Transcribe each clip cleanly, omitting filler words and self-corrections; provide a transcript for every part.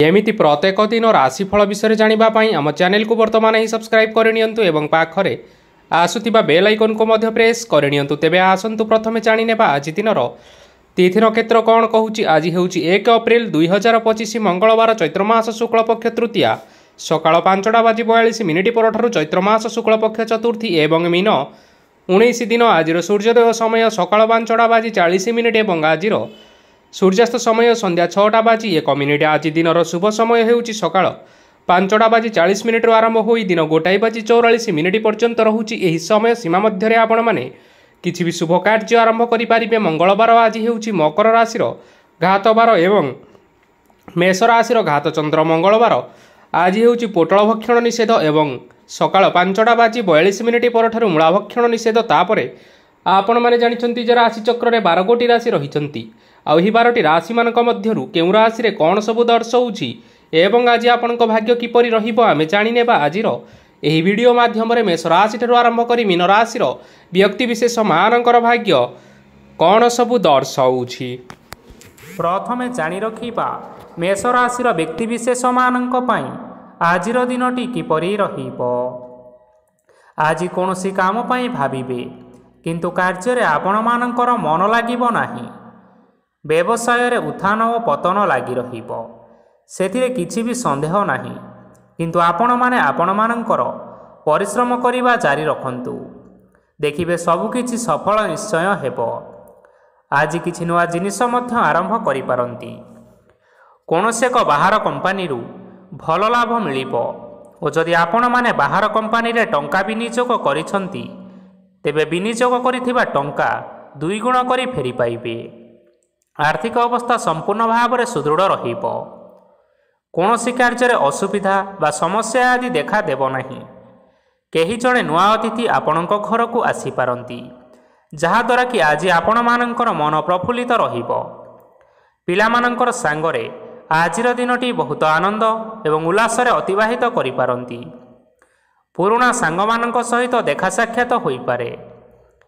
एमिति प्रत्येक दिन राशिफल विषय जानिबा पई आम चैनल को वर्तमान ही सब्सक्राइब करनियंतु एवं पाखरे आसुतिबा बेल आइकन को मध्य प्रेस करनियंतु। तेबे आसंतु प्रथमे जानिनेबा आज दिनर तिथि नक्षत्र कौन कहूची। आज हेउची 1 एप्रिल 2025 मंगलवार चैत्र मास शुक्ल पक्ष तृतीया सकाळ 5:42 परठारु चैत्र मास शुक्ल पक्ष चतुर्थी एवं मीन 19 दिन। आज सूर्योदय समय सकाळ 5:40 एवं आज सूर्यास्त समय संध्या 6:01। आज दिनर शुभ समय हेउची सकाळ 5:40 आरंभ होई दिन 1:44 पर्यंत रहुची। एही समय सीमा मध्य आपण माने किछि भी शुभ कार्य आरंभ करि पारिबे। मंगलवार आज हेउची मकर राशि घात बार एवं मेष राशि घात चंद्र। मंगलवार आज हेउची पोटल भक्षण निषेध एवं सकाळ 5:42 परठारु मूला भक्षण निषेध। तापरे आपण माने जानिछंती जे राशि चक्र रे 12 गोटी राशि रहिछंती। आउ ही 12टी राशि मानक मध्यरु केउ राशि रे कोन सब दर्शाउछि एवं आज आपनक भाग्य किपरि रहिबो आमे जानि नेबा। आजिरो एही वीडियो माध्यम रे मेष राशि ठरु आरंभ करी मीन राशि रो व्यक्ति विशेष मानकर भाग्य कोन सब दर्शाउछि। प्रथमे जानि रखिबा मेष राशि रो व्यक्ति विशेष मानक पई आजिरो दिनटी किपरि रहिबो। आज कोनोसी काम पई भाबिबे किंतु कार्य रे आपण मानकर मन लागिबो नाही। व्यवसाय रे उत्थान और पतन लगी रहिबो, सेथिरे किछि भी संदेह नाही। किंतु आपण माने आपण मानकर परिश्रम करिबा जारी रखंतु, देखिबे सब किछि सफल निश्चय हेबो। आज किछि नुआ जिनिस मध्य आरंभ करि पारंती। कोनोसे एक बाहर कंपनी रु भल लाभ मिलिबो और जदि आपण माने बाहर कंपनी रे टंका विनियोग करिसंती तेबे विनियोग करिथिबा टंका 2 गुण करी फेरी पाइबे। आर्थिक अवस्था संपूर्ण भाव में सुदृढ़ रहिबो। कोनोसी कार्य असुविधा बा समस्या आदि देखा देबो नाही। केही जणे नुआ अतिथि आपणक घर को आसी पारंती, जहा द्वारा कि आज आपण मानकर मन प्रफुल्लित रहिबो। पिला मानकर सांगरे आजिर दिनटी बहुत आनंद एवं उल्लास रे अतिबाहित करि पारंती। पुराना सांग मानक सहित देखा साक्षात होई पारे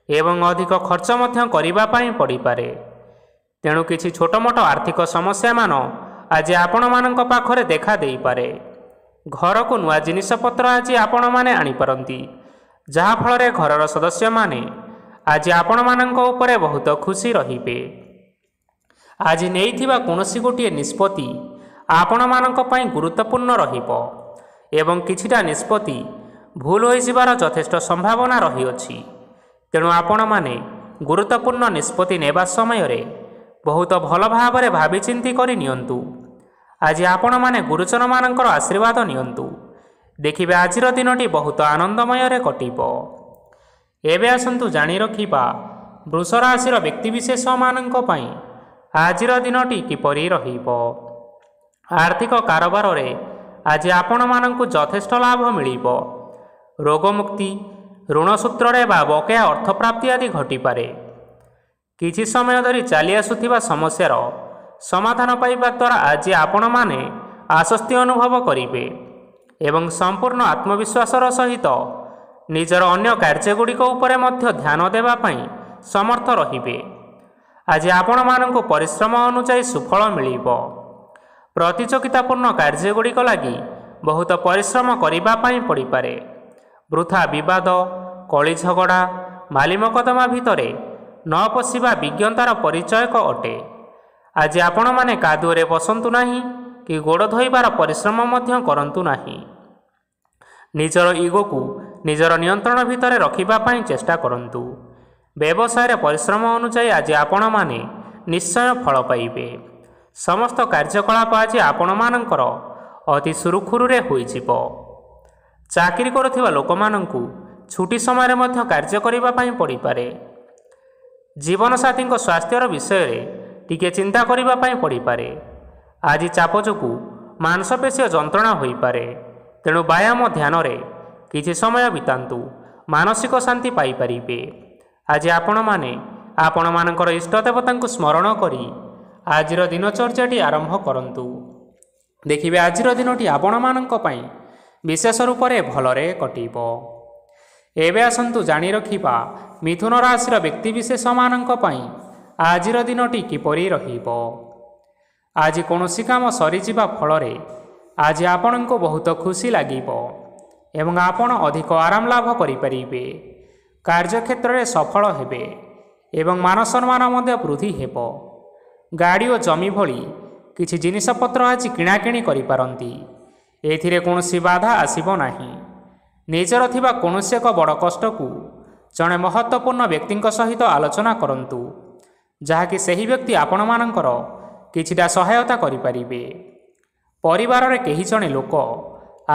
एवं अधिक खर्च मध्य करिबा पई पड़ी पारे। तेणु किछि छोट मोट आर्थिक समस्या मान आज आपण मानक पाखरे देखा देई पारे। घर को नुआ जिनिस पत्र आज आपण माने आनी पारंती, जहा फल रे घरर सदस्य माने आज आपण मानक उपरे बहुत खुशी रहिबे। आज नेइथिबा कोनोसी गोटिए निष्पत्ति आपण मानक पई गुरुत्वपूर्ण रहिबो एवं किछिटा निष्पत्ति भूल होई जिबार यथेष्ट संभावना रही अछि। तेणु आपण माने गुरुत्वपूर्ण निष्पत्ति नेबा समय रे बहुत भल भाव में भावी चिंती करि नियंतु। आज आपण माने गुरुजन मानकर आशीर्वाद नियंतु, देखिबे आजिर दिनटी बहुत आनंदमय रे कटिबो। एबे आसंतु जानि रखिबा वृष राशि व्यक्ति विशेष मानक पई आजिर दिनटी किपरि रहिबो। आर्थिक कारोबार रे आज आपण मानकु यथेष्ट लाभ मिलिबो। रोग मुक्ति, ऋण सूत्र रे बा बकेया अर्थ प्राप्ति आदि घटी पारे। किछि समय धरी चली आसुथिबा समस्यार समाधान पाइबा द्वारा आज आपण माने आश्वस्ति अनुभव करिबे एवं संपूर्ण आत्मविश्वासर सहित निजर अन्य कार्यगुड़िक उपरे मध्य ध्यान देबा पई समर्थ रहिबे। आज आपण मानंको परिश्रम अनुसार सुफल मिलिबो। प्रतियोगितापूर्ण कार्यगुड़िक लागि बहुत परिश्रम करिबा पई पड़ी पारे। वृथा विवाद, कली झगड़ा, माली मकदमा भितरे न पशिबा विज्ञतार परिचयक अटे। आज आपण माने कादुरे बसंतु नाही कि गोड़ धोइबार परिश्रम मध्य करंतु नाही। निजर ईगो को निजर नियंत्रण भितरे रखिबा पई चेष्टा करंतु। व्यवसाय परिश्रम अनुसार आज आपण माने निश्चय फल पाइबे। समस्त कार्यकलाप आज आपण मानकर अति सुरुखुरुरे होई जिवो। चाकरी करुथिबा लोक मानंकु छुट्टी समय मध्य कार्य करिबा पई पड़ी पारे। जीवन साथी स्वास्थ्यर विषय रे टिके चिंता करिबा पई पड़ी पारे। आज चाप जोगु मांसपेशीय जंत्रणा होई पारे। तेणु व्यायाम ध्यान रे किछि समय बितांतु, मानसिक शांति पाई परिबे। आज आपण माने आपण मानकर इष्ट देवतांकु स्मरण करी आजिर दिनचर्याटी आरंभ करंतु, देखिबे आजिर दिनटी आपण मानक पई विशेष रूप रे भलरे कटिबो। एबे आसंतु जानि रखिबा मिथुन राशि व्यक्ति विशेष मानक पई आजिर दिनटी किपरि रहिबो। ଆଜି କୌଣସି କାମ ସରିଯିବା ଫଳରେ ଆଜି ଆପଣଙ୍କୁ ବହୁତ ଖୁସି ଲାଗିବ ଏବଂ ଆପଣ ଅଧିକ ଆରାମ ଲାଭ କରିପାରିବେ। କାର୍ଯ୍ୟକ୍ଷେତ୍ରରେ ସଫଳ ହେବେ ଏବଂ ମାନ ସମ୍ମାନ ମଧ୍ୟ ବୃଦ୍ଧି ହେବ। ଗାଡ଼ି ଓ ଜମି ଭଳି କିଛି ଜିନିଷପତ୍ର ଆଜି କିଣାକିଣି କରିପାରନ୍ତି। ଏଥିରେ କୌଣସି ବାଧା ଆସିବ ନାହିଁ। ନିଜର ଥିବା କୌଣସି ଏକ ବଡ଼ କଷ୍ଟକୁ ଜଣେ ମହତ୍ତ୍ୱପୂର୍ଣ୍ଣ ବ୍ୟକ୍ତିଙ୍କ ସହିତ ଆଲୋଚନା କରନ୍ତୁ, ଯାହାକି ସେହି ବ୍ୟକ୍ତି ଆପଣମାନଙ୍କର କିଛିଟା ସହାୟତା କରିପାରିବେ। ପରିବାରରେ କେହି ଜଣେ ଲୋକ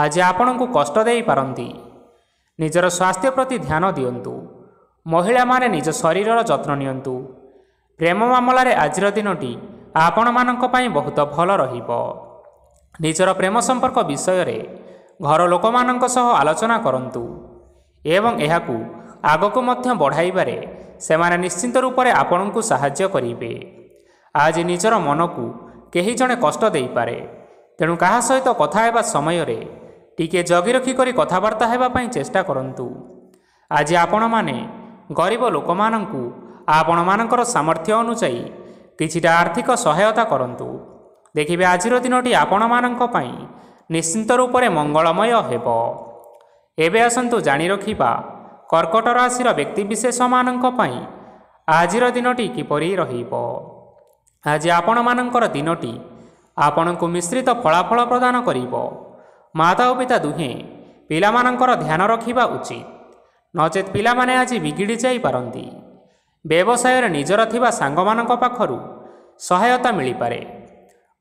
ଆଜି ଆପଣଙ୍କୁ କଷ୍ଟ ଦେଇପାରନ୍ତି। ନିଜର ସ୍ୱାସ୍ଥ୍ୟ ପ୍ରତି ଧ୍ୟାନ ଦିଅନ୍ତୁ। ମହିଳାମାନେ ନିଜ ଶରୀରର ଯତ୍ନ ନିଅନ୍ତୁ। ପ୍ରେମ ମାମଲାରେ ଆଜିର ଦିନଟି ଆପଣମାନଙ୍କ ପାଇଁ ବହୁତ ଭଲ ରହିବ। ନିଜର ପ୍ରେମ ସମ୍ପର୍କ ବିଷୟରେ ଘର ଲୋକମାନଙ୍କ ସହ ଆଲୋଚନା କରନ୍ତୁ ଏବଂ ଏହାକୁ ଆଗକୁ ମଧ୍ୟ ବଢ଼ାଇବାରେ ସେମାନେ ନିଶ୍ଚିନ୍ତ ରୂପରେ ଆପଣଙ୍କୁ ସାହାଯ୍ୟ କରିବେ। ଆଜି ନିଜର ମନକୁ କେହି ଜଣେ କଷ୍ଟ ଦେଇପାରେ, ତେଣୁ କାହା ସହିତ କଥା ହେବା ସମୟରେ ଟିକିଏ ଜଗି ରଖି କରି କଥାବାର୍ତ୍ତା ହେବା ପାଇଁ ଚେଷ୍ଟା କରନ୍ତୁ। ଆଜି ଆପଣମାନେ ଗରିବ ଲୋକମାନଙ୍କୁ ଆପଣମାନଙ୍କର ସାମର୍ଥ୍ୟ ଅନୁଯାୟୀ କିଛିଟା ଆର୍ଥିକ ସହାୟତା କରନ୍ତୁ। ଦେଖିବେ ଆଜିର ଦିନଟି ଆପଣମାନଙ୍କ ପାଇଁ ନିଶ୍ଚିନ୍ତ ରୂପରେ ମଙ୍ଗଳମୟ ହେବ। ଏବେ ଆସନ୍ତୁ ଜାଣି ରଖିବା କର୍କଟ ରାଶିର ବ୍ୟକ୍ତିବିଶେଷମାନଙ୍କ ପାଇଁ ଆଜିର ଦିନଟି କିପରି ରହିବ। ଆଜି ଆପଣମାନଙ୍କର ଦିନଟି ଆପଣଙ୍କୁ ମିଶ୍ରିତ ଫଳାଫଳ ପ୍ରଦାନ କରିବ। ମାତା ଓ ପିତା ଦୁହେଁ ପିଲାମାନଙ୍କର ଧ୍ୟାନ ରଖିବା ଉଚିତ, ନଚେତ୍ ପିଲାମାନେ ଆଜି ବିଗିଡ଼ି ଯାଇପାରନ୍ତି। ବ୍ୟବସାୟରେ ନିଜର ଥିବା ସାଙ୍ଗମାନଙ୍କ ପାଖରୁ ସହାୟତା ମିଳିପାରେ।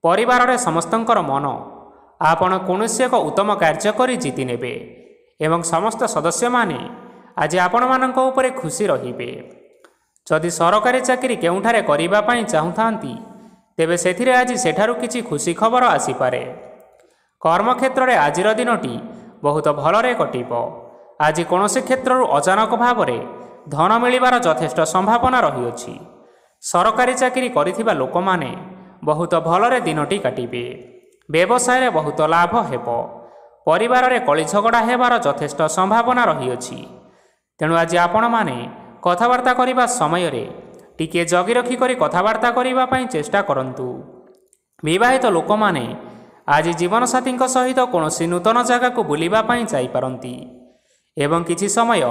ପରିବାରରେ ସମସ୍ତଙ୍କର ମନ ଆପଣ କୌଣସି ଏକ ଉତ୍ତମ କାର୍ଯ୍ୟ କରି ଜିତି ନେବେ ଏବଂ ସମସ୍ତ ସଦସ୍ୟମାନେ ଆଜି ଆପଣମାନଙ୍କ ଉପରେ ଖୁସି ରହିବେ। ଯଦି ସରକାରୀ ଚାକିରି କେଉଁଠାରେ କରିବା ପାଇଁ ଚାହୁଁଥାନ୍ତି, ତେବେ ସେଥିରେ ଆଜି ସେଠାରୁ କିଛି ଖୁସି ଖବର ଆସିପାରେ। କର୍ମକ୍ଷେତ୍ରରେ ଆଜିର ଦିନଟି ବହୁତ ଭଲରେ କଟିବ। ଆଜି କୌଣସି କ୍ଷେତ୍ରରୁ ଅଚାନକ ଭାବରେ ଧନ ମିଳିବାର ଯଥେଷ୍ଟ ସମ୍ଭାବନା ରହିଅଛି। ସରକାରୀ ଚାକିରି କରିଥିବା ଲୋକମାନେ ବହୁତ ଭଲରେ ଦିନଟି କାଟିବେ। ବ୍ୟବସାୟରେ ବହୁତ ଲାଭ ହେବ। ପରିବାରରେ କଳି ଝଗଡ଼ା ହେବାର ଯଥେଷ୍ଟ ସମ୍ଭାବନା ରହିଅଛି। ତେଣୁ ଆଜି ଆପଣମାନେ କଥାବାର୍ତ୍ତା କରିବା ସମୟରେ ଟିକିଏ ଜଗି ରଖି କରି କଥାବାର୍ତ୍ତା କରିବା ପାଇଁ ଚେଷ୍ଟା କରନ୍ତୁ। ବିବାହିତ ଲୋକମାନେ ଆଜି ଜୀବନସାଥୀଙ୍କ ସହିତ କୌଣସି ନୂତନ ଜାଗାକୁ ବୁଲିବା ପାଇଁ ଯାଇପାରନ୍ତି ଏବଂ କିଛି ସମୟ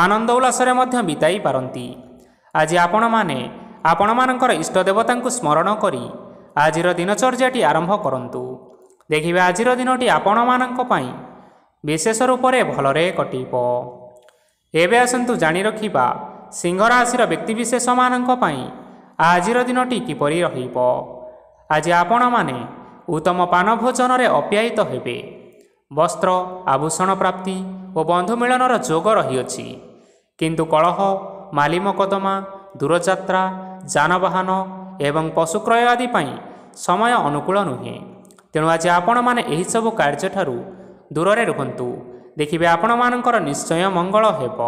ଆନନ୍ଦ ଉଲ୍ଲାସରେ ମଧ୍ୟ ବିତାଇ ପାରନ୍ତି। ଆଜି ଆପଣମାନେ ଆପଣମାନଙ୍କର ଇଷ୍ଟ ଦେବତାଙ୍କୁ ସ୍ମରଣ କରି ଆଜିର ଦିନଚର୍ଯ୍ୟାଟି ଆରମ୍ଭ କରନ୍ତୁ। ଦେଖିବେ ଆଜିର ଦିନଟି ଆପଣମାନଙ୍କ ପାଇଁ ବିଶେଷ ରୂପରେ ଭଲରେ କଟିବ। ଏବେ ଆସନ୍ତୁ ଜାଣି ରଖିବା ସିଂହ ରାଶିର ବ୍ୟକ୍ତିବିଶେଷମାନଙ୍କ ପାଇଁ ଆଜିର ଦିନଟି କିପରି ରହିବ। ଆଜି ଆପଣମାନେ ଉତ୍ତମ ପାନ ଭୋଜନରେ ଅପ୍ୟାୟିତ ହେବେ। ବସ୍ତ୍ର ଆଭୂଷଣ ପ୍ରାପ୍ତି ଓ ବନ୍ଧୁ ମିଳନର ଯୋଗ ରହିଅଛି, କିନ୍ତୁ କଳହ, ମାଲି ମକଦ୍ଦମା, ଦୂରଯାତ୍ରା, ଯାନବାହନ ଏବଂ ପଶୁ କ୍ରୟ ଆଦି ପାଇଁ ସମୟ ଅନୁକୂଳ ନୁହେଁ। ତେଣୁ ଆଜି ଆପଣମାନେ ଏହିସବୁ କାର୍ଯ୍ୟଠାରୁ ଦୂରରେ ରୁହନ୍ତୁ। ଦେଖିବେ ଆପଣମାନଙ୍କର ନିଶ୍ଚୟ ମଙ୍ଗଳ ହେବ।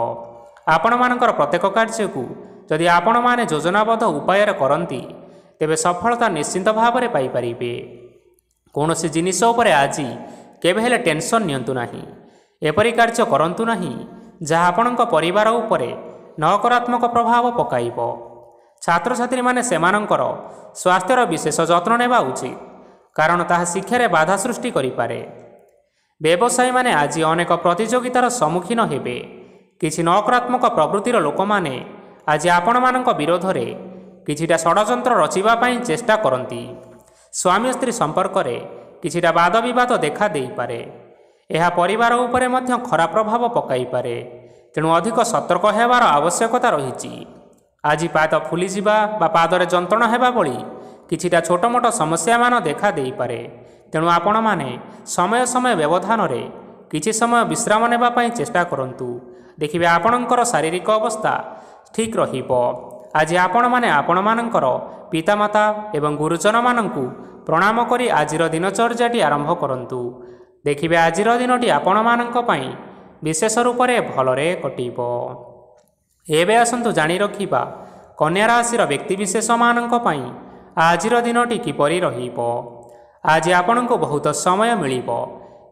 ଆପଣମାନଙ୍କର ପ୍ରତ୍ୟେକ କାର୍ଯ୍ୟକୁ ଯଦି ଆପଣମାନେ ଯୋଜନାବଦ୍ଧ ଉପାୟରେ କରନ୍ତି, ତେବେ ସଫଳତା ନିଶ୍ଚିନ୍ତ ଭାବରେ ପାଇପାରିବେ। କୌଣସି ଜିନିଷ ଉପରେ ଆଜି କେବେ ହେଲେ ଟେନସନ୍ ନିଅନ୍ତୁ ନାହିଁ। ଏପରି କାର୍ଯ୍ୟ କରନ୍ତୁ ନାହିଁ ଯାହା ଆପଣଙ୍କ ପରିବାର ଉପରେ ନକାରାତ୍ମକ ପ୍ରଭାବ ପକାଇବ। ଛାତ୍ରଛାତ୍ରୀମାନେ ସେମାନଙ୍କର ସ୍ୱାସ୍ଥ୍ୟର ବିଶେଷ ଯତ୍ନ ନେବା ଉଚିତ, କାରଣ ତାହା ଶିକ୍ଷାରେ ବାଧା ସୃଷ୍ଟି କରିପାରେ। ବ୍ୟବସାୟୀମାନେ ଆଜି ଅନେକ ପ୍ରତିଯୋଗିତାର ସମ୍ମୁଖୀନ ହେବେ। କିଛି ନକାରାତ୍ମକ ପ୍ରବୃତ୍ତିର ଲୋକମାନେ ଆଜି ଆପଣମାନଙ୍କ ବିରୋଧରେ କିଛିଟା ଷଡ଼ଯନ୍ତ୍ର ରଚିବା ପାଇଁ ଚେଷ୍ଟା କରନ୍ତି। ସ୍ୱାମୀ ସ୍ତ୍ରୀ ସମ୍ପର୍କରେ କିଛିଟା ବାଦବିବାଦ ଦେଖା ଦେଇପାରେ। ଏହା ପରିବାର ଉପରେ ମଧ୍ୟ ଖରାପ ପ୍ରଭାବ ପକାଇପାରେ। ତେଣୁ ଅଧିକ ସତର୍କ ହେବାର ଆବଶ୍ୟକତା ରହିଛି। ଆଜି ପାଦ ଫୁଲିଯିବା ବା ପାଦରେ ଯନ୍ତ୍ରଣା ହେବା ଭଳି କିଛିଟା ଛୋଟମୋଟ ସମସ୍ୟାମାନ ଦେଖା ଦେଇପାରେ। ତେଣୁ ଆପଣମାନେ ସମୟ ସମୟ ବ୍ୟବଧାନରେ କିଛି ସମୟ ବିଶ୍ରାମ ନେବା ପାଇଁ ଚେଷ୍ଟା କରନ୍ତୁ। ଦେଖିବେ ଆପଣଙ୍କର ଶାରୀରିକ ଅବସ୍ଥା ଠିକ୍ ରହିବ। ଆଜି ଆପଣମାନେ ଆପଣମାନଙ୍କର ପିତାମାତା ଏବଂ ଗୁରୁଜନମାନଙ୍କୁ ପ୍ରଣାମ କରି ଆଜିର ଦିନଚର୍ଯ୍ୟାଟି ଆରମ୍ଭ କରନ୍ତୁ। ଦେଖିବେ ଆଜିର ଦିନଟି ଆପଣମାନଙ୍କ ପାଇଁ ବିଶେଷ ରୂପରେ ଭଲରେ କଟିବ। ଏବେ ଆସନ୍ତୁ ଜାଣି ରଖିବା କନ୍ୟା ରାଶିର ବ୍ୟକ୍ତିବିଶେଷମାନଙ୍କ ପାଇଁ ଆଜିର ଦିନଟି କିପରି ରହିବ। ଆଜି ଆପଣଙ୍କୁ ବହୁତ ସମୟ ମିଳିବ,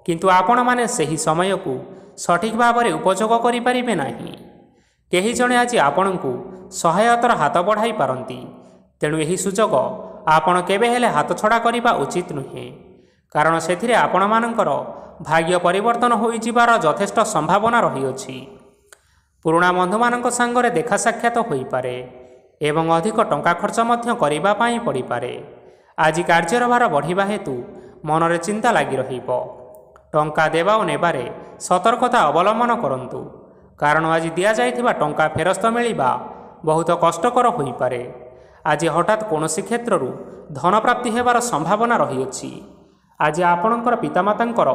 କିନ୍ତୁ ଆପଣମାନେ ସେହି ସମୟକୁ ସଠିକ୍ ଭାବରେ ଉପଯୋଗ କରିପାରିବେ ନାହିଁ। କେହି ଜଣେ ଆଜି ଆପଣଙ୍କୁ ସହାୟତାର ହାତ ବଢ଼ାଇ ପାରନ୍ତି। ତେଣୁ ଏହି ସୁଯୋଗ ଆପଣ କେବେ ହେଲେ ହାତଛଡ଼ା କରିବା ଉଚିତ ନୁହେଁ, କାରଣ ସେଥିରେ ଆପଣମାନଙ୍କର ଭାଗ୍ୟ ପରିବର୍ତ୍ତନ ହୋଇଯିବାର ଯଥେଷ୍ଟ ସମ୍ଭାବନା ରହିଅଛି। ପୁରୁଣା ବନ୍ଧୁମାନଙ୍କ ସାଙ୍ଗରେ ଦେଖା ସାକ୍ଷାତ ହୋଇପାରେ ଏବଂ ଅଧିକ ଟଙ୍କା ଖର୍ଚ୍ଚ ମଧ୍ୟ କରିବା ପାଇଁ ପଡ଼ିପାରେ। ଆଜି କାର୍ଯ୍ୟର ଭାର ବଢ଼ିବା ହେତୁ ମନରେ ଚିନ୍ତା ଲାଗି ରହିବ। ଟଙ୍କା ଦେବା ଓ ନେବାରେ ସତର୍କତା ଅବଲମ୍ବନ କରନ୍ତୁ, କାରଣ ଆଜି ଦିଆଯାଇଥିବା ଟଙ୍କା ଫେରସ୍ତ ମିଳିବା ବହୁତ କଷ୍ଟକର ହୋଇପାରେ। ଆଜି ହଠାତ୍ କୌଣସି କ୍ଷେତ୍ରରୁ ଧନପ୍ରାପ୍ତି ହେବାର ସମ୍ଭାବନା ରହିଅଛି। ଆଜି ଆପଣଙ୍କର ପିତାମାତାଙ୍କର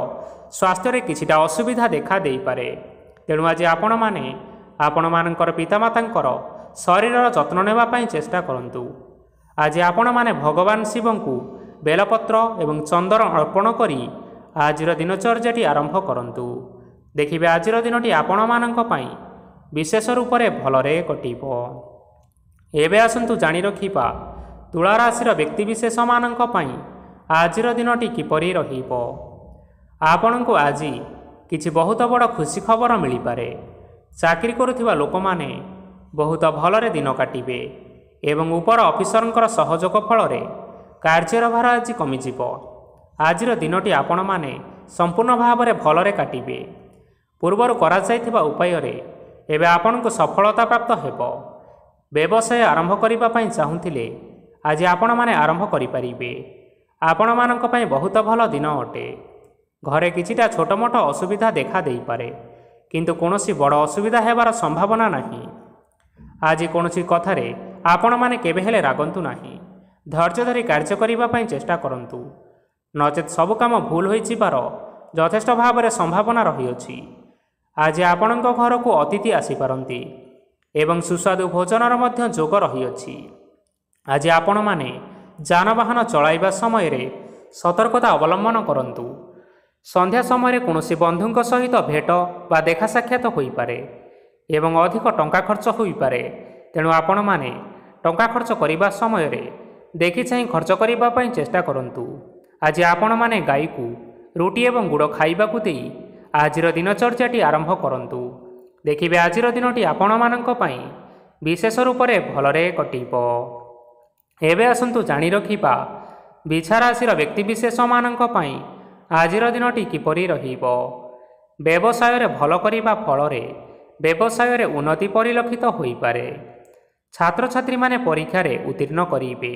ସ୍ୱାସ୍ଥ୍ୟରେ କିଛିଟା ଅସୁବିଧା ଦେଖା ଦେଇପାରେ। ତେଣୁ ଆଜି ଆପଣମାନେ ଆପଣମାନଙ୍କର ପିତାମାତାଙ୍କର ଶରୀରର ଯତ୍ନ ନେବା ପାଇଁ ଚେଷ୍ଟା କରନ୍ତୁ। ଆଜି ଆପଣମାନେ ଭଗବାନ ଶିବଙ୍କୁ ବେଲପତ୍ର ଏବଂ ଚନ୍ଦନ ଅର୍ପଣ କରି ଆଜିର ଦିନଚର୍ଯ୍ୟାଟି ଆରମ୍ଭ କରନ୍ତୁ। ଦେଖିବେ ଆଜିର ଦିନଟି ଆପଣମାନଙ୍କ ପାଇଁ ବିଶେଷ ରୂପରେ ଭଲରେ କଟିବ। ଏବେ ଆସନ୍ତୁ ଜାଣି ରଖିବା ତୁଳା ରାଶିର ବ୍ୟକ୍ତିବିଶେଷମାନଙ୍କ ପାଇଁ ଆଜିର ଦିନଟି କିପରି ରହିବ। ଆପଣଙ୍କୁ ଆଜି କିଛି ବହୁତ ବଡ଼ ଖୁସି ଖବର ମିଳିପାରେ। ଚାକିରି କରୁଥିବା ଲୋକମାନେ ବହୁତ ଭଲରେ ଦିନ କାଟିବେ ଏବଂ ଉପର ଅଫିସରଙ୍କର ସହଯୋଗ ଫଳରେ କାର୍ଯ୍ୟର ଭାର ଆଜି କମିଯିବ। ଆଜିର ଦିନଟି ଆପଣମାନେ ସମ୍ପୂର୍ଣ୍ଣ ଭାବରେ ଭଲରେ କାଟିବେ। ପୂର୍ବରୁ କରାଯାଇଥିବା ଉପାୟରେ ଏବେ ଆପଣଙ୍କୁ ସଫଳତା ପ୍ରାପ୍ତ ହେବ। ବ୍ୟବସାୟ ଆରମ୍ଭ କରିବା ପାଇଁ ଚାହୁଁଥିଲେ ଆଜି ଆପଣମାନେ ଆରମ୍ଭ କରିପାରିବେ। ଆପଣମାନଙ୍କ ପାଇଁ ବହୁତ ଭଲ ଦିନ ଅଟେ। ଘରେ କିଛିଟା ଛୋଟମୋଟ ଅସୁବିଧା ଦେଖା ଦେଇପାରେ, କିନ୍ତୁ କୌଣସି ବଡ଼ ଅସୁବିଧା ହେବାର ସମ୍ଭାବନା ନାହିଁ। ଆଜି କୌଣସି କଥାରେ ଆପଣମାନେ କେବେ ହେଲେ ରାଗନ୍ତୁ ନାହିଁ। ଧୈର୍ଯ୍ୟ ଧରି କାର୍ଯ୍ୟ କରିବା ପାଇଁ ଚେଷ୍ଟା କରନ୍ତୁ, ନଚେତ୍ ସବୁ କାମ ଭୁଲ ହୋଇଯିବାର ଯଥେଷ୍ଟ ଭାବରେ ସମ୍ଭାବନା ରହିଅଛି। ଆଜି ଆପଣଙ୍କ ଘରକୁ ଅତିଥି ଆସିପାରନ୍ତି ଏବଂ ସୁସ୍ୱାଦୁ ଭୋଜନର ମଧ୍ୟ ଯୋଗ ରହିଅଛି। ଆଜି ଆପଣମାନେ ଯାନବାହନ ଚଳାଇବା ସମୟରେ ସତର୍କତା ଅବଲମ୍ବନ କରନ୍ତୁ। ସନ୍ଧ୍ୟା ସମୟରେ କୌଣସି ବନ୍ଧୁଙ୍କ ସହିତ ଭେଟ ବା ଦେଖା ସାକ୍ଷାତ ହୋଇପାରେ ଏବଂ ଅଧିକ ଟଙ୍କା ଖର୍ଚ୍ଚ ହୋଇପାରେ। ତେଣୁ ଆପଣମାନେ ଟଙ୍କା ଖର୍ଚ୍ଚ କରିବା ସମୟରେ ଦେଖିଚାହିଁ ଖର୍ଚ୍ଚ କରିବା ପାଇଁ ଚେଷ୍ଟା କରନ୍ତୁ। ଆଜି ଆପଣମାନେ ଗାଈକୁ ରୁଟି ଏବଂ ଗୁଡ଼ ଖାଇବାକୁ ଦେଇ ଆଜିର ଦିନଚର୍ଯ୍ୟାଟି ଆରମ୍ଭ କରନ୍ତୁ। ଦେଖିବେ ଆଜିର ଦିନଟି ଆପଣମାନଙ୍କ ପାଇଁ ବିଶେଷ ରୂପରେ ଭଲରେ କଟିବ। ଏବେ ଆସନ୍ତୁ ଜାଣି ରଖିବା ବିଛା ରାଶିର ବ୍ୟକ୍ତିବିଶେଷମାନଙ୍କ ପାଇଁ ଆଜିର ଦିନଟି କିପରି ରହିବ। ବ୍ୟବସାୟରେ ଭଲ କରିବା ଫଳରେ ବ୍ୟବସାୟରେ ଉନ୍ନତି ପରିଲକ୍ଷିତ ହୋଇପାରେ। ଛାତ୍ରଛାତ୍ରୀମାନେ ପରୀକ୍ଷାରେ ଉତ୍ତୀର୍ଣ୍ଣ କରିବେ।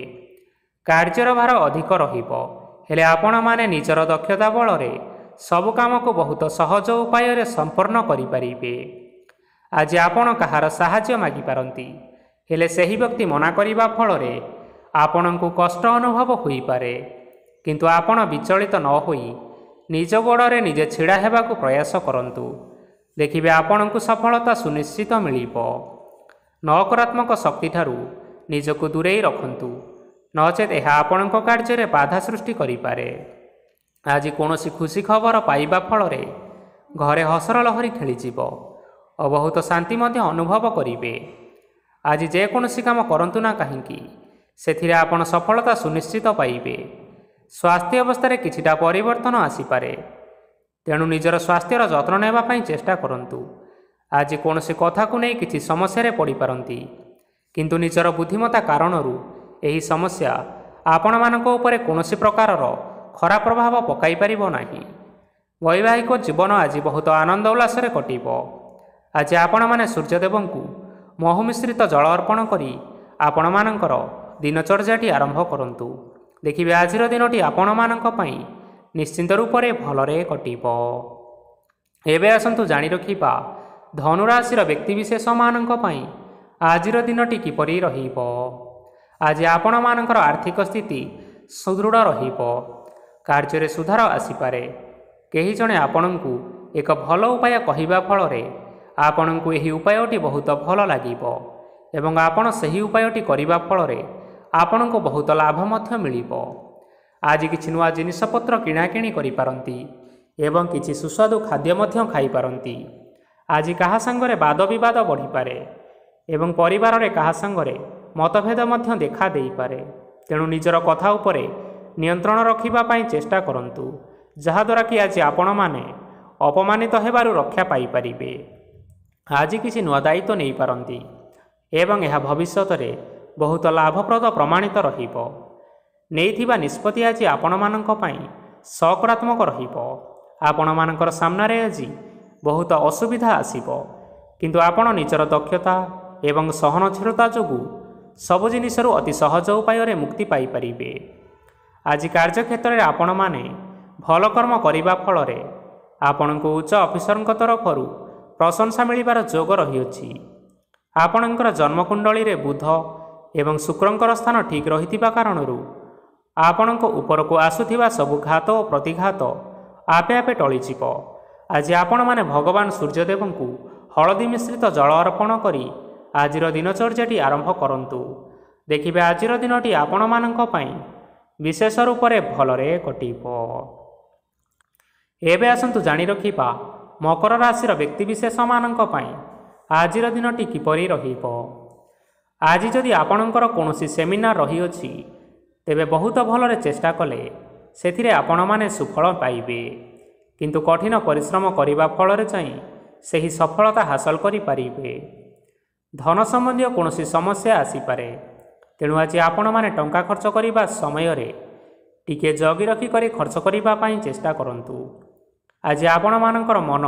କାର୍ଯ୍ୟର ଭାର ଅଧିକ ରହିବ, ହେଲେ ଆପଣମାନେ ନିଜର ଦକ୍ଷତା ବଳରେ ସବୁ କାମକୁ ବହୁତ ସହଜ ଉପାୟରେ ସମ୍ପନ୍ନ କରିପାରିବେ। ଆଜି ଆପଣ କାହାର ସାହାଯ୍ୟ ମାଗିପାରନ୍ତି, ହେଲେ ସେହି ବ୍ୟକ୍ତି ମନା କରିବା ଫଳରେ ଆପଣଙ୍କୁ କଷ୍ଟ ଅନୁଭବ ହୋଇପାରେ। କିନ୍ତୁ ଆପଣ ବିଚଳିତ ନ ହୋଇ ନିଜ ଗୋଡ଼ରେ ନିଜେ ଛିଡ଼ା ହେବାକୁ ପ୍ରୟାସ କରନ୍ତୁ। ଦେଖିବେ ଆପଣଙ୍କୁ ସଫଳତା ସୁନିଶ୍ଚିତ ମିଳିବ। ନକାରାତ୍ମକ ଶକ୍ତିଠାରୁ ନିଜକୁ ଦୂରେଇ ରଖନ୍ତୁ, ନଚେତ୍ ଏହା ଆପଣଙ୍କ କାର୍ଯ୍ୟରେ ବାଧା ସୃଷ୍ଟି କରିପାରେ। ଆଜି କୌଣସି ଖୁସି ଖବର ପାଇବା ଫଳରେ ଘରେ ହସର ଲହରୀ ଖେଳିଯିବ ଓ ବହୁତ ଶାନ୍ତି ମଧ୍ୟ ଅନୁଭବ କରିବେ। ଆଜି ଯେକୌଣସି କାମ କରନ୍ତୁ ନା କାହିଁକି, ସେଥିରେ ଆପଣ ସଫଳତା ସୁନିଶ୍ଚିତ ପାଇବେ। ସ୍ୱାସ୍ଥ୍ୟ ଅବସ୍ଥାରେ କିଛିଟା ପରିବର୍ତ୍ତନ ଆସିପାରେ, ତେଣୁ ନିଜର ସ୍ୱାସ୍ଥ୍ୟର ଯତ୍ନ ନେବା ପାଇଁ ଚେଷ୍ଟା କରନ୍ତୁ। ଆଜି କୌଣସି କଥାକୁ ନେଇ କିଛି ସମସ୍ୟାରେ ପଡ଼ିପାରନ୍ତି, କିନ୍ତୁ ନିଜର ବୁଦ୍ଧିମତ୍ତା କାରଣରୁ ଏହି ସମସ୍ୟା ଆପଣମାନଙ୍କ ଉପରେ କୌଣସି ପ୍ରକାରର ଖରାପ ପ୍ରଭାବ ପକାଇ ପାରିବ ନାହିଁ। ବୈବାହିକ ଜୀବନ ଆଜି ବହୁତ ଆନନ୍ଦ ଉଲ୍ଲାସରେ କଟିବ। ଆଜି ଆପଣମାନେ ସୂର୍ଯ୍ୟଦେବଙ୍କୁ ମହୁ ମିଶ୍ରିତ ଜଳ ଅର୍ପଣ କରି ଆପଣମାନଙ୍କର ଦିନଚର୍ଯ୍ୟାଟି ଆରମ୍ଭ କରନ୍ତୁ। ଦେଖିବେ ଆଜିର ଦିନଟି ଆପଣମାନଙ୍କ ପାଇଁ ନିଶ୍ଚିନ୍ତ ରୂପରେ ଭଲରେ କଟିବ। ଏବେ ଆସନ୍ତୁ ଜାଣି ରଖିବା ଧନୁରାଶିର ବ୍ୟକ୍ତିବିଶେଷମାନଙ୍କ ପାଇଁ ଆଜିର ଦିନଟି କିପରି ରହିବ। ଆଜି ଆପଣମାନଙ୍କର ଆର୍ଥିକ ସ୍ଥିତି ସୁଦୃଢ଼ ରହିବ। କାର୍ଯ୍ୟରେ ସୁଧାର ଆସିପାରେ। କେହି ଜଣେ ଆପଣଙ୍କୁ ଏକ ଭଲ ଉପାୟ କହିବା ଫଳରେ ଆପଣଙ୍କୁ ଏହି ଉପାୟଟି ବହୁତ ଭଲ ଲାଗିବ ଏବଂ ଆପଣ ସେହି ଉପାୟଟି କରିବା ଫଳରେ ଆପଣଙ୍କୁ ବହୁତ ଲାଭ ମଧ୍ୟ ମିଳିବ। ଆଜି କିଛି ନୂଆ ଜିନିଷପତ୍ର କିଣାକିଣି କରିପାରନ୍ତି ଏବଂ କିଛି ସୁସ୍ୱାଦୁ ଖାଦ୍ୟ ମଧ୍ୟ ଖାଇପାରନ୍ତି। ଆଜି କାହା ସାଙ୍ଗରେ ବାଦ ବିବାଦ ବଢ଼ିପାରେ ଏବଂ ପରିବାରରେ କାହା ସାଙ୍ଗରେ ମତଭେଦ ମଧ୍ୟ ଦେଖା ଦେଇପାରେ। ତେଣୁ ନିଜର କଥା ଉପରେ ନିୟନ୍ତ୍ରଣ ରଖିବା ପାଇଁ ଚେଷ୍ଟା କରନ୍ତୁ, ଯାହାଦ୍ୱାରା କି ଆଜି ଆପଣମାନେ ଅପମାନିତ ହେବାରୁ ରକ୍ଷା ପାଇପାରିବେ। ଆଜି କିଛି ନୂଆ ଦାୟିତ୍ୱ ନେଇପାରନ୍ତି ଏବଂ ଏହା ଭବିଷ୍ୟତରେ ବହୁତ ଲାଭପ୍ରଦ ପ୍ରମାଣିତ ରହିବ। ନେଇଥିବା ନିଷ୍ପତ୍ତି ଆଜି ଆପଣମାନଙ୍କ ପାଇଁ ସକାରାତ୍ମକ ରହିବ। ଆପଣମାନଙ୍କର ସାମ୍ନାରେ ଆଜି ବହୁତ ଅସୁବିଧା ଆସିବ, କିନ୍ତୁ ଆପଣ ନିଜର ଦକ୍ଷତା ଏବଂ ସହନଶୀଳତା ଯୋଗୁଁ ସବୁ ଜିନିଷରୁ ଅତି ସହଜ ଉପାୟରେ ମୁକ୍ତି ପାଇପାରିବେ। ଆଜି କାର୍ଯ୍ୟକ୍ଷେତ୍ରରେ ଆପଣମାନେ ଭଲ କର୍ମ କରିବା ଫଳରେ ଆପଣଙ୍କୁ ଉଚ୍ଚ ଅଫିସରଙ୍କ ତରଫରୁ ପ୍ରଶଂସା ମିଳିବାର ଯୋଗ ରହିଅଛି। ଆପଣଙ୍କର ଜନ୍ମକୁଣ୍ଡଳୀରେ ବୁଧ ଏବଂ ଶୁକ୍ରଙ୍କର ସ୍ଥାନ ଠିକ୍ ରହିଥିବା କାରଣରୁ ଆପଣଙ୍କ ଉପରକୁ ଆସୁଥିବା ସବୁ ଘାତ ଓ ପ୍ରତିଘାତ ଆପେ ଆପେ ଟଳିଯିବ। ଆଜି ଆପଣମାନେ ଭଗବାନ ସୂର୍ଯ୍ୟଦେବଙ୍କୁ ହଳଦୀ ମିଶ୍ରିତ ଜଳ ଅର୍ପଣ କରି ଆଜିର ଦିନଚର୍ଯ୍ୟାଟି ଆରମ୍ଭ କରନ୍ତୁ। ଦେଖିବେ ଆଜିର ଦିନଟି ଆପଣମାନଙ୍କ ପାଇଁ ବିଶେଷ ରୂପରେ ଭଲରେ କଟିବ। ଏବେ ଆସନ୍ତୁ ଜାଣି ରଖିବା ମକର ରାଶିର ବ୍ୟକ୍ତିବିଶେଷମାନଙ୍କ ପାଇଁ ଆଜିର ଦିନଟି କିପରି ରହିବ। ଆଜି ଯଦି ଆପଣଙ୍କର କୌଣସି ସେମିନାର ରହିଅଛି, ତେବେ ବହୁତ ଭଲରେ ଚେଷ୍ଟା କଲେ ସେଥିରେ ଆପଣମାନେ ସୁଫଳ ପାଇବେ, କିନ୍ତୁ କଠିନ ପରିଶ୍ରମ କରିବା ଫଳରେ ଯାଇ ସେହି ସଫଳତା ହାସଲ କରିପାରିବେ। ଧନ ସମ୍ବନ୍ଧୀୟ କୌଣସି ସମସ୍ୟା ଆସିପାରେ, ତେଣୁ ଆଜି ଆପଣମାନେ ଟଙ୍କା ଖର୍ଚ୍ଚ କରିବା ସମୟରେ ଟିକିଏ ଜଗି ରଖି କରି ଖର୍ଚ୍ଚ କରିବା ପାଇଁ ଚେଷ୍ଟା କରନ୍ତୁ। ଆଜି ଆପଣମାନଙ୍କର ମନ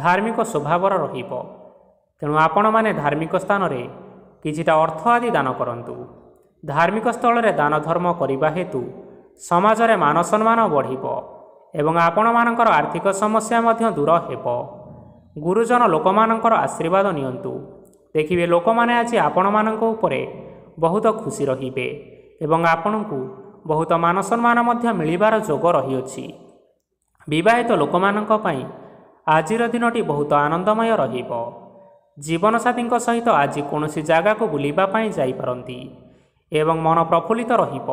ଧାର୍ମିକ ସ୍ୱଭାବର ରହିବ, ତେଣୁ ଆପଣମାନେ ଧାର୍ମିକ ସ୍ଥାନରେ କିଛିଟା ଅର୍ଥ ଆଦି ଦାନ କରନ୍ତୁ। ଧାର୍ମିକ ସ୍ଥଳରେ ଦାନ ଧର୍ମ କରିବା ହେତୁ ସମାଜରେ ମାନ ସମ୍ମାନ ବଢ଼ିବ ଏବଂ ଆପଣମାନଙ୍କର ଆର୍ଥିକ ସମସ୍ୟା ମଧ୍ୟ ଦୂର ହେବ। ଗୁରୁଜନ ଲୋକମାନଙ୍କର ଆଶୀର୍ବାଦ ନିଅନ୍ତୁ। ଦେଖିବେ ଲୋକମାନେ ଆଜି ଆପଣମାନଙ୍କ ଉପରେ ବହୁତ ଖୁସି ରହିବେ ଏବଂ ଆପଣଙ୍କୁ ବହୁତ ମାନ ସମ୍ମାନ ମଧ୍ୟ ମିଳିବାର ଯୋଗ ରହିଅଛି। ବିବାହିତ ଲୋକମାନଙ୍କ ପାଇଁ ଆଜିର ଦିନଟି ବହୁତ ଆନନ୍ଦମୟ ରହିବ। ଜୀବନସାଥୀଙ୍କ ସହିତ ଆଜି କୌଣସି ଜାଗାକୁ ବୁଲିବା ପାଇଁ ଯାଇପାରନ୍ତି ଏବଂ ମନ ପ୍ରଫୁଲ୍ଲିତ ରହିବ।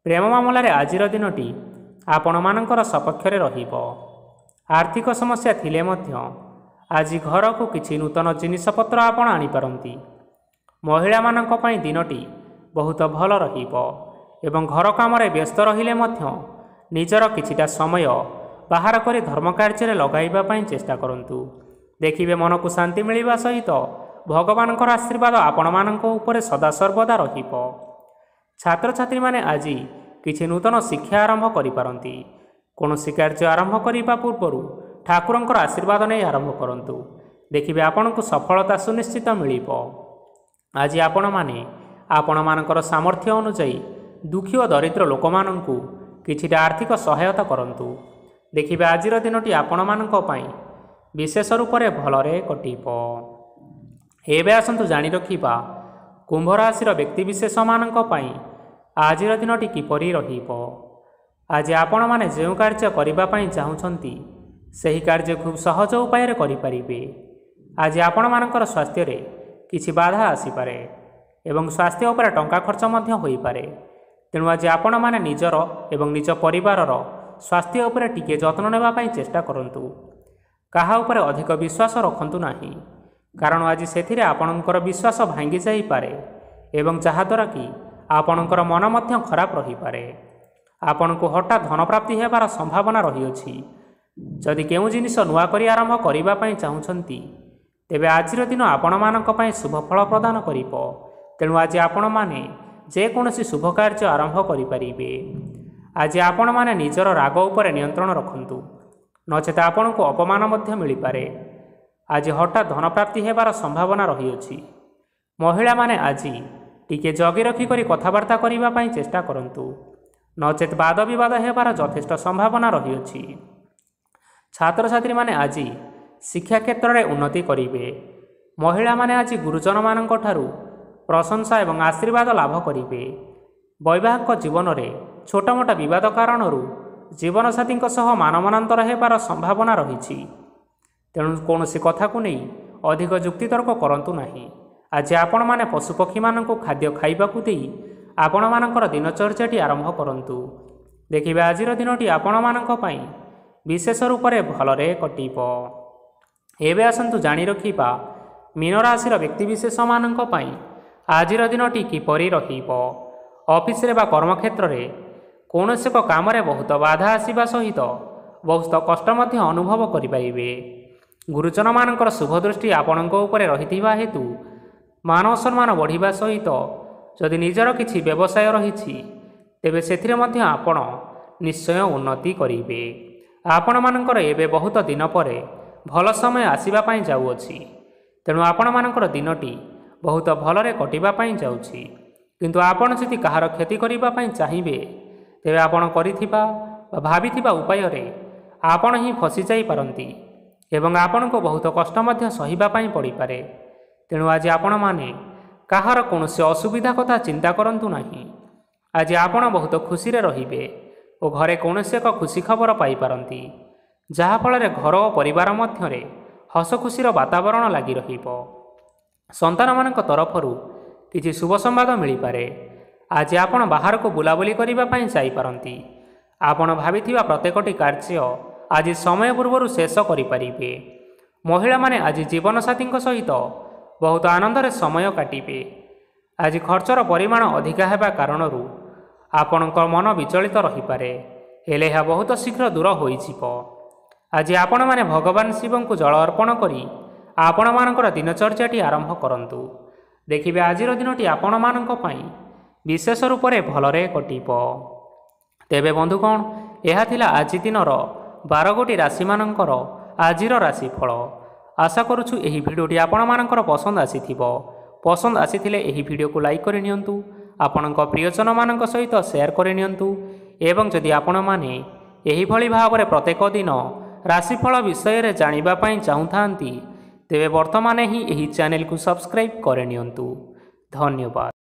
ପ୍ରେମ ମାମଲାରେ ଆଜିର ଦିନଟି ଆପଣମାନଙ୍କର ସପକ୍ଷରେ ରହିବ। ଆର୍ଥିକ ସମସ୍ୟା ଥିଲେ ମଧ୍ୟ ଆଜି ଘରକୁ କିଛି ନୂତନ ଜିନିଷପତ୍ର ଆପଣ ଆଣିପାରନ୍ତି। ମହିଳାମାନଙ୍କ ପାଇଁ ଦିନଟି ବହୁତ ଭଲ ରହିବ ଏବଂ ଘର କାମରେ ବ୍ୟସ୍ତ ରହିଲେ ମଧ୍ୟ ନିଜର କିଛିଟା ସମୟ ବାହାର କରି ଧର୍ମ କାର୍ଯ୍ୟରେ ଲଗାଇବା ପାଇଁ ଚେଷ୍ଟା କରନ୍ତୁ। ଦେଖିବେ ମନକୁ ଶାନ୍ତି ମିଳିବା ସହିତ ଭଗବାନଙ୍କର ଆଶୀର୍ବାଦ ଆପଣମାନଙ୍କ ଉପରେ ସଦାସର୍ବଦା ରହିବ। ଛାତ୍ରଛାତ୍ରୀମାନେ ଆଜି କିଛି ନୂତନ ଶିକ୍ଷା ଆରମ୍ଭ କରିପାରନ୍ତି। କୌଣସି କାର୍ଯ୍ୟ ଆରମ୍ଭ କରିବା ପୂର୍ବରୁ ଠାକୁରଙ୍କର ଆଶୀର୍ବାଦ ନେଇ ଆରମ୍ଭ କରନ୍ତୁ। ଦେଖିବେ ଆପଣଙ୍କୁ ସଫଳତା ସୁନିଶ୍ଚିତ ମିଳିବ। ଆଜି ଆପଣମାନେ ଆପଣମାନଙ୍କର ସାମର୍ଥ୍ୟ ଅନୁଯାୟୀ ଦୁଃଖୀ ଓ ଦରିଦ୍ର ଲୋକମାନଙ୍କୁ କିଛିଟା ଆର୍ଥିକ ସହାୟତା କରନ୍ତୁ। ଦେଖିବେ ଆଜିର ଦିନଟି ଆପଣମାନଙ୍କ ପାଇଁ ବିଶେଷ ରୂପରେ ଭଲରେ କଟିବ। ଏବେ ଆସନ୍ତୁ ଜାଣି ରଖିବା କୁମ୍ଭ ରାଶିର ବ୍ୟକ୍ତିବିଶେଷମାନଙ୍କ ପାଇଁ ଆଜିର ଦିନଟି କିପରି ରହିବ। ଆଜି ଆପଣମାନେ ଯେଉଁ କାର୍ଯ୍ୟ କରିବା ପାଇଁ ଚାହୁଁଛନ୍ତି, ସେହି କାର୍ଯ୍ୟ ଖୁବ୍ ସହଜ ଉପାୟରେ କରିପାରିବେ। ଆଜି ଆପଣମାନଙ୍କର ସ୍ୱାସ୍ଥ୍ୟରେ କିଛି ବାଧା ଆସିପାରେ ଏବଂ ସ୍ୱାସ୍ଥ୍ୟ ଉପରେ ଟଙ୍କା ଖର୍ଚ୍ଚ ମଧ୍ୟ ହୋଇପାରେ, ତେଣୁ ଆଜି ଆପଣମାନେ ନିଜର ଏବଂ ନିଜ ପରିବାରର ସ୍ୱାସ୍ଥ୍ୟ ଉପରେ ଟିକିଏ ଯତ୍ନ ନେବା ପାଇଁ ଚେଷ୍ଟା କରନ୍ତୁ। କାହା ଉପରେ ଅଧିକ ବିଶ୍ୱାସ ରଖନ୍ତୁ ନାହିଁ, କାରଣ ଆଜି ସେଥିରେ ଆପଣଙ୍କର ବିଶ୍ୱାସ ଭାଙ୍ଗି ଯାଇପାରେ ଏବଂ ଯାହାଦ୍ୱାରା କି ଆପଣଙ୍କର ମନ ମଧ୍ୟ ଖରାପ ରହିପାରେ। ଆପଣଙ୍କୁ ହଠାତ୍ ଧନପ୍ରାପ୍ତି ହେବାର ସମ୍ଭାବନା ରହିଅଛି। ଯଦି କେଉଁ ଜିନିଷ ନୂଆ କରି ଆରମ୍ଭ କରିବା ପାଇଁ ଚାହୁଁଛନ୍ତି, ତେବେ ଆଜିର ଦିନ ଆପଣମାନଙ୍କ ପାଇଁ ଶୁଭ ଫଳ ପ୍ରଦାନ କରିବ। ତେଣୁ ଆଜି ଆପଣମାନେ ଯେକୌଣସି ଶୁଭ କାର୍ଯ୍ୟ ଆରମ୍ଭ କରିପାରିବେ। ଆଜି ଆପଣମାନେ ନିଜର ରାଗ ଉପରେ ନିୟନ୍ତ୍ରଣ ରଖନ୍ତୁ, ନଚେତ ଆପଣଙ୍କୁ ଅପମାନ ମଧ୍ୟ ମିଳିପାରେ। ଆଜି ହଠାତ୍ ଧନପ୍ରାପ୍ତି ହେବାର ସମ୍ଭାବନା ରହିଅଛି। ମହିଳାମାନେ ଆଜି ଟିକିଏ ଜଗି ରଖି କରି କଥାବାର୍ତ୍ତା କରିବା ପାଇଁ ଚେଷ୍ଟା କରନ୍ତୁ, ନଚେତ ବାଦ ବିବାଦ ହେବାର ଯଥେଷ୍ଟ ସମ୍ଭାବନା ରହିଅଛି। ଛାତ୍ରଛାତ୍ରୀମାନେ ଆଜି ଶିକ୍ଷା କ୍ଷେତ୍ରରେ ଉନ୍ନତି କରିବେ। ମହିଳାମାନେ ଆଜି ଗୁରୁଜନମାନଙ୍କ ଠାରୁ ପ୍ରଶଂସା ଏବଂ ଆଶୀର୍ବାଦ ଲାଭ କରିବେ। ବୈବାହିକ ଜୀବନରେ ଛୋଟମୋଟ ବିବାଦ କାରଣରୁ ଜୀବନସାଥୀଙ୍କ ସହ ମାନମନାନ୍ତର ହେବାର ସମ୍ଭାବନା ରହିଛି, ତେଣୁ କୌଣସି କଥାକୁ ନେଇ ଅଧିକ ଯୁକ୍ତିତର୍କ କରନ୍ତୁ ନାହିଁ। ଆଜି ଆପଣମାନେ ପଶୁପକ୍ଷୀମାନଙ୍କୁ ଖାଦ୍ୟ ଖାଇବାକୁ ଦେଇ ଆପଣମାନଙ୍କର ଦିନଚର୍ଯ୍ୟାଟି ଆରମ୍ଭ କରନ୍ତୁ। ଦେଖିବେ ଆଜିର ଦିନଟି ଆପଣମାନଙ୍କ ପାଇଁ ବିଶେଷ ରୂପରେ ଭଲରେ କଟିବ। ଏବେ ଆସନ୍ତୁ ଜାଣି ରଖିବା ମୀନ ରାଶିର ବ୍ୟକ୍ତିବିଶେଷମାନଙ୍କ ପାଇଁ ଆଜିର ଦିନଟି କିପରି ରହିବ। ଅଫିସରେ ବା କର୍ମକ୍ଷେତ୍ରରେ କୌଣସି ଏକ କାମରେ ବହୁତ ବାଧା ଆସିବା ସହିତ ବହୁତ କଷ୍ଟ ମଧ୍ୟ ଅନୁଭବ କରିପାରିବେ। ଗୁରୁଜନମାନଙ୍କର ଶୁଭ ଦୃଷ୍ଟି ଆପଣଙ୍କ ଉପରେ ରହିଥିବା ହେତୁ ମାନ ସମ୍ମାନ ବଢ଼ିବା ସହିତ ଯଦି ନିଜର କିଛି ବ୍ୟବସାୟ ରହିଛି, ତେବେ ସେଥିରେ ମଧ୍ୟ ଆପଣ ନିଶ୍ଚୟ ଉନ୍ନତି କରିବେ। ଆପଣମାନଙ୍କର ଏବେ ବହୁତ ଦିନ ପରେ ଭଲ ସମୟ ଆସିବା ପାଇଁ ଯାଉଅଛି। ତେଣୁ ଆପଣମାନଙ୍କର ଦିନଟି ବହୁତ ଭଲରେ କଟିବା ପାଇଁ ଯାଉଛି। କିନ୍ତୁ ଆପଣ ଯଦି କାହାର କ୍ଷତି କରିବା ପାଇଁ ଚାହିଁବେ, ତେବେ ଆପଣ କରିଥିବା ବା ଭାବିଥିବା ଉପାୟରେ ଆପଣ ହିଁ ଫସିଯାଇପାରନ୍ତି ଏବଂ ଆପଣଙ୍କୁ ବହୁତ କଷ୍ଟ ମଧ୍ୟ ସହିବା ପାଇଁ ପଡ଼ିପାରେ। ତେଣୁ ଆଜି ଆପଣମାନେ କାହାର କୌଣସି ଅସୁବିଧା କଥା ଚିନ୍ତା କରନ୍ତୁ ନାହିଁ। ଆଜି ଆପଣ ବହୁତ ଖୁସିରେ ରହିବେ ଓ ଘରେ କୌଣସି ଏକ ଖୁସି ଖବର ପାଇପାରନ୍ତି, ଯାହାଫଳରେ ଘର ଓ ପରିବାର ମଧ୍ୟରେ ହସ ଖୁସିର ବାତାବରଣ ଲାଗି ରହିବ। ସନ୍ତାନମାନଙ୍କ ତରଫରୁ କିଛି ଶୁଭ ସମ୍ବାଦ ମିଳିପାରେ। ଆଜି ଆପଣ ବାହାରକୁ ବୁଲାବୁଲି କରିବା ପାଇଁ ଯାଇପାରନ୍ତି। ଆପଣ ଭାବିଥିବା ପ୍ରତ୍ୟେକଟି କାର୍ଯ୍ୟ ଆଜି ସମୟ ପୂର୍ବରୁ ଶେଷ କରିପାରିବେ। ମହିଳାମାନେ ଆଜି ଜୀବନସାଥୀଙ୍କ ସହିତ ବହୁତ ଆନନ୍ଦରେ ସମୟ କାଟିବେ। ଆଜି ଖର୍ଚ୍ଚର ପରିମାଣ ଅଧିକା ହେବା କାରଣରୁ ଆପଣଙ୍କ ମନ ବିଚଳିତ ରହିପାରେ, ହେଲେ ଏହା ବହୁତ ଶୀଘ୍ର ଦୂର ହୋଇଯିବ। ଆଜି ଆପଣମାନେ ଭଗବାନ ଶିବଙ୍କୁ ଜଳ ଅର୍ପଣ କରି ଆପଣମାନଙ୍କର ଦିନଚର୍ଯ୍ୟାଟି ଆରମ୍ଭ କରନ୍ତୁ। ଦେଖିବେ ଆଜିର ଦିନଟି ଆପଣମାନଙ୍କ ପାଇଁ ବିଶେଷ ରୂପରେ ଭଲରେ କଟିବ। ତେବେ ବନ୍ଧୁଗଣ, ଏହା ଥିଲା ଆଜି ଦିନର 12 ଗୋଟି ରାଶିମାନଙ୍କର ଆଜିର ରାଶିଫଳ। ଆଶା କରୁଛୁ ଏହି ଭିଡ଼ିଓଟି ଆପଣମାନଙ୍କର ପସନ୍ଦ ଆସିଥିବ। ପସନ୍ଦ ଆସିଥିଲେ ଏହି ଭିଡ଼ିଓକୁ ଲାଇକ୍ କରି ନିଅନ୍ତୁ, ଆପଣଙ୍କ ପ୍ରିୟଜନମାନଙ୍କ ସହିତ ସେୟାର କରି ନିଅନ୍ତୁ ଏବଂ ଯଦି ଆପଣମାନେ ଏହିଭଳି ଭାବରେ ପ୍ରତ୍ୟେକ ଦିନ ରାଶିଫଳ ବିଷୟରେ ଜାଣିବା ପାଇଁ ଚାହୁଁଥାନ୍ତି, ତେବେ ବର୍ତ୍ତମାନ ହିଁ ଏହି ଚ୍ୟାନେଲକୁ ସବସ୍କ୍ରାଇବ୍ କରିନିଅନ୍ତୁ। ଧନ୍ୟବାଦ।